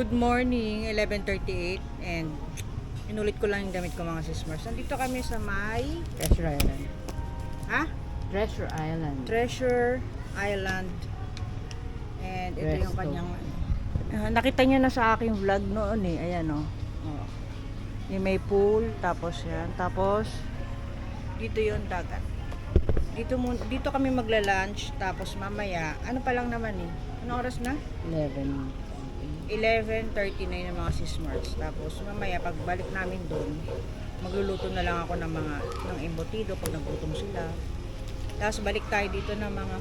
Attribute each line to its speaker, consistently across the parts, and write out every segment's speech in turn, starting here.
Speaker 1: Good morning, 11:38 and inulit ko lang yung damit ko mga sismars. Nandito kami sa may
Speaker 2: Treasure Island.
Speaker 1: ha?
Speaker 2: Treasure Island.
Speaker 1: Treasure Island. And ito yung
Speaker 2: Resto.
Speaker 1: kanyang nakita niyo na sa aking vlog noon eh. Ayan oh. Oh. Yung may pool, tapos yan. Tapos dito yung dagat. Dito kami magla-lunch, tapos mamaya, ano pa lang naman eh. Ano oras na?
Speaker 2: 11.
Speaker 1: 11:39 ng mga sismarts. Tapos mamaya pagbalik namin doon, magluluto na lang ako ng embutido pag nagutom sila. Tapos balik tayo dito ng mga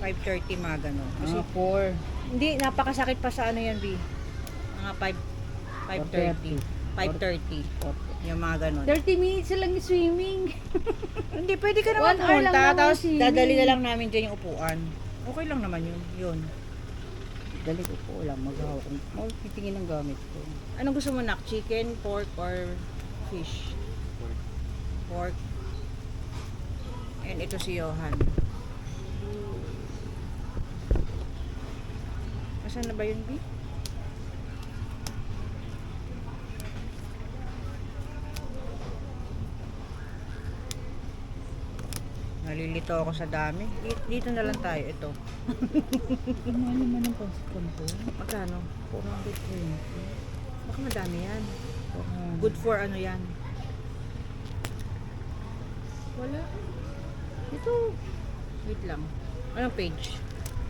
Speaker 1: 5:30 mga ganun. Kasi
Speaker 2: Mga 4.
Speaker 1: hindi napakasakit pa sa ano yan, B. Mga 5:30. 5:30. Yung mga ganun.
Speaker 2: 30 minutes lang yung swimming.
Speaker 1: Hindi pwede ka naman
Speaker 2: 1 hour lang
Speaker 1: pumunta,
Speaker 2: naman
Speaker 1: tapos
Speaker 2: swimming.
Speaker 1: dadali na lang namin dyan yung upuan. Okay lang naman yun. Yun.
Speaker 2: Dali ko po lang maghahawak. Titingin ng gamit ko.
Speaker 1: Anong gusto mo, nak? Chicken, pork, or fish? Pork. And ito si Johan. Asan na ba yun, B? Nalilito ako sa dami. Dito na lang tayo. Ito.
Speaker 2: Ano naman ang pansikan ko?
Speaker 1: Magkano?
Speaker 2: 420.
Speaker 1: Baka madami yan. Good for ano yan? Wala. Ito. Wait lang. Anong page?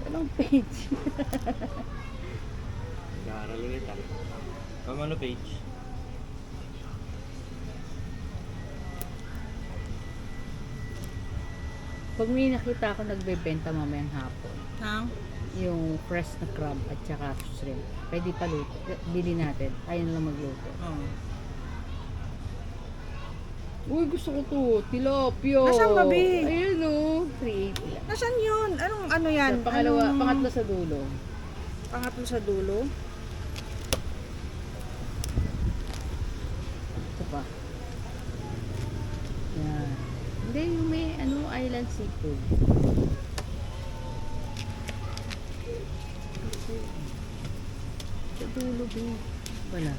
Speaker 2: Anong page?
Speaker 3: Nag-aaral ulit ah. Ano page?
Speaker 2: Pag may nakita ako nagbebenta mamayang hapon,
Speaker 1: Hang?
Speaker 2: yung fresh na crab at saka shrimp, pwede pa luto. Bili natin. Ayun lang magluto.
Speaker 1: Oh.
Speaker 2: Uy, gusto ko to. Tilapia.
Speaker 1: Nasaan ba, Bi?
Speaker 2: Ayun o. 380 lang.
Speaker 1: Nasaan yun? Anong ano yan?
Speaker 2: Sa pangalawa,
Speaker 1: Anong-
Speaker 2: pangatlo sa dulo.
Speaker 1: Pangatlo sa dulo?
Speaker 2: Ito pa. Yan. Hindi, yung may island seafood. Sa dulo, B. Wala.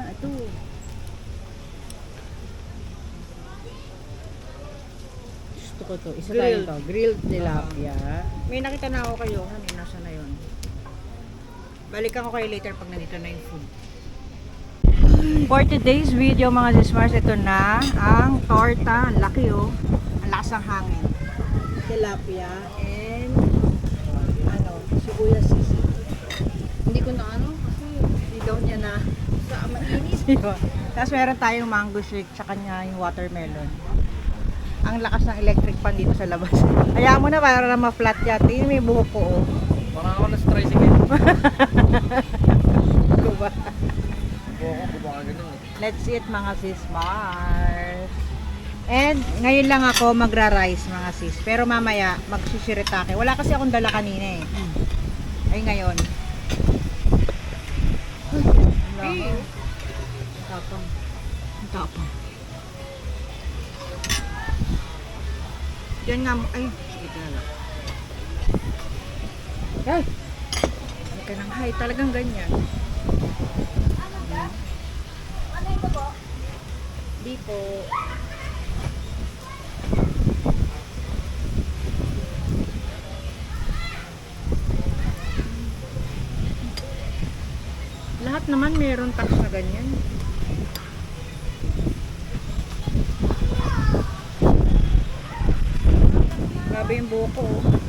Speaker 2: Ito. Gusto ko to. Isa tayo
Speaker 1: Grilled.
Speaker 2: to. Grilled tilapia.
Speaker 1: May nakita na ako kayo. Ano, nasa na yun? Balikan ko kayo later pag nandito na yung food. For today's video mga sismars, ito na ang torta. Ang laki oh. Ang lakas ng hangin. Tilapia and ano, sibuyas sisi.
Speaker 2: Hindi ko na kasi
Speaker 1: Hindi daw niya na
Speaker 2: sa mainit.
Speaker 1: Tapos meron tayong mango shake tsaka niya yung watermelon. Ang lakas ng electric fan dito sa labas. Hayaan mo na para ma-flat yan. Tingnan mo yung buhok ko oh.
Speaker 3: Parang ako na-tricycle.
Speaker 1: Diba?
Speaker 3: Buko ko baka ganun eh.
Speaker 1: Let's eat mga sis Mars. And ngayon lang ako magra-rice mga sis. Pero mamaya magsushiritake. Wala kasi akong dala kanina eh. Ay ngayon. Ay, tapang. Ang tapang. Diyan nga mo. Ay, sige ka lang. Ay! Ay ka ng hay. Talagang ganyan. Di po. Lahat naman meron tax na ganyan. Grabe yung buhok ko. Oh.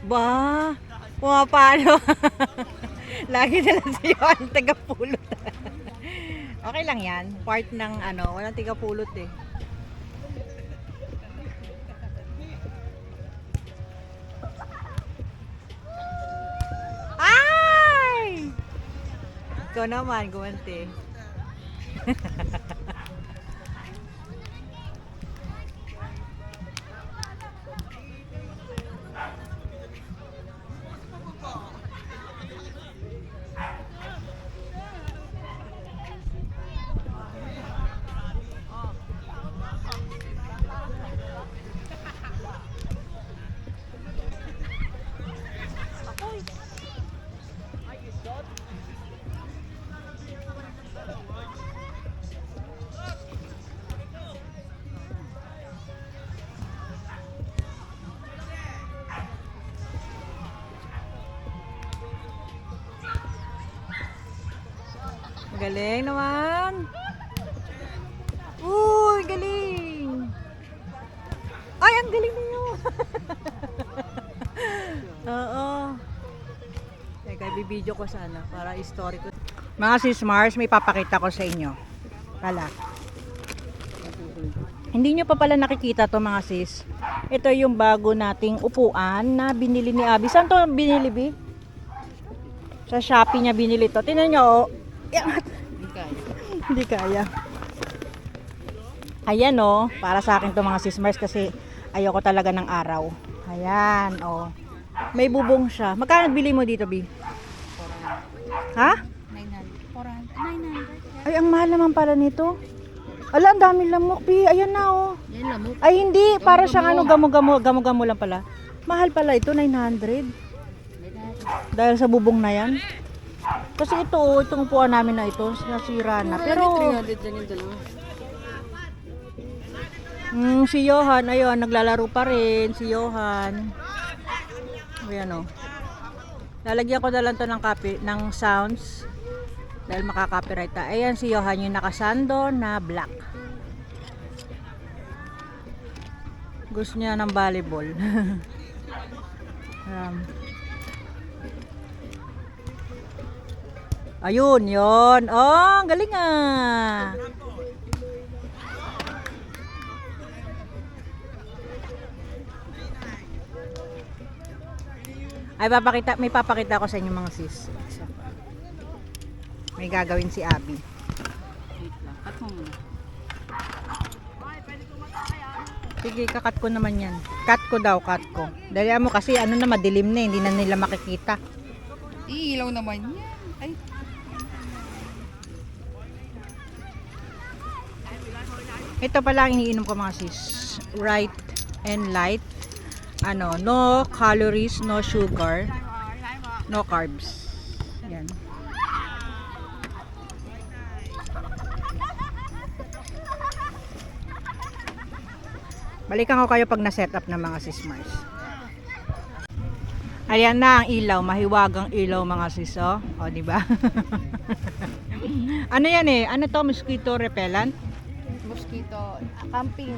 Speaker 1: Ba, pumapalo. Lagi na lang sa'yo ang tagapulot. Okay lang yan. Part ng ano, walang tagapulot eh. Ay! Ikaw naman, gumanti. Galing naman. Uy, galing. Ay, ang galing niyo. Oo. Teka, bibidyo ko sana para story ko. Mga sis Mars, may papakita ko sa inyo. Pala. Hindi nyo pa pala nakikita to mga sis. Ito yung bago nating upuan na binili ni Abby. Saan to binili, Bi? Sa Shopee niya binili to. Tingnan nyo, oh.
Speaker 2: Hindi kaya.
Speaker 1: Hindi kaya. Ayan oh, para sa akin to mga sis Mars kasi ayoko talaga ng araw. Ayan oh. May bubong siya. Magkano bili mo dito, Bi?
Speaker 2: 400.
Speaker 1: Ha?
Speaker 2: 900. 400. 900.
Speaker 1: Ay, ang mahal naman pala nito. Ala, ang dami lamok, Bi. Ayan na oh.
Speaker 2: Yan lamok.
Speaker 1: Ay, hindi. Para siyang ano, gamo-gamo lang pala. Mahal pala ito, 900. Dahil sa bubong na yan. Kasi ito, itong upuan namin na ito, nasira na. Pero,
Speaker 2: 300 lang yung dalawa.
Speaker 1: si Johan, ayun, naglalaro pa rin. Si Johan. Ayan o. Lalagyan ko na lang to ng sounds. Dahil makaka-copyright ta. Ayan si Johan, yung nakasando na black. Gusto niya ng volleyball. Ayun, yon. Oh, ang galing ah. Ay, may papakita ko sa inyo mga sis. May gagawin si Abby.
Speaker 2: Wait lang. Cut mo muna.
Speaker 1: Sige, kakat ko naman yan. Cut ko daw, cut ko. Dali mo kasi ano na, madilim na, hindi na nila makikita.
Speaker 2: Iilaw naman yan. Ay.
Speaker 1: Ito pala ang iniinom ko mga sis. Right and light. Ano, no calories, no sugar, no carbs. Yan. Balikan ko kayo pag na-set up ng mga sis Mars. Ayan na ang ilaw, mahiwagang ilaw mga sis, oh. O, di ba? Ano yan eh? Ano to, mosquito repellent?
Speaker 2: Mosquito. Camping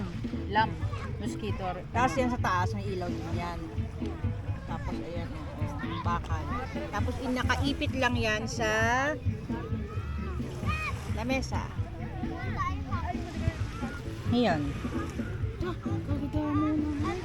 Speaker 2: lamp. Mosquito.
Speaker 1: Tapos yan sa taas, may ilaw din yan. Tapos ayan, oh, bakal. Tapos nakaipit lang yan sa lamesa. Ayan.
Speaker 2: Kaganda mo naman.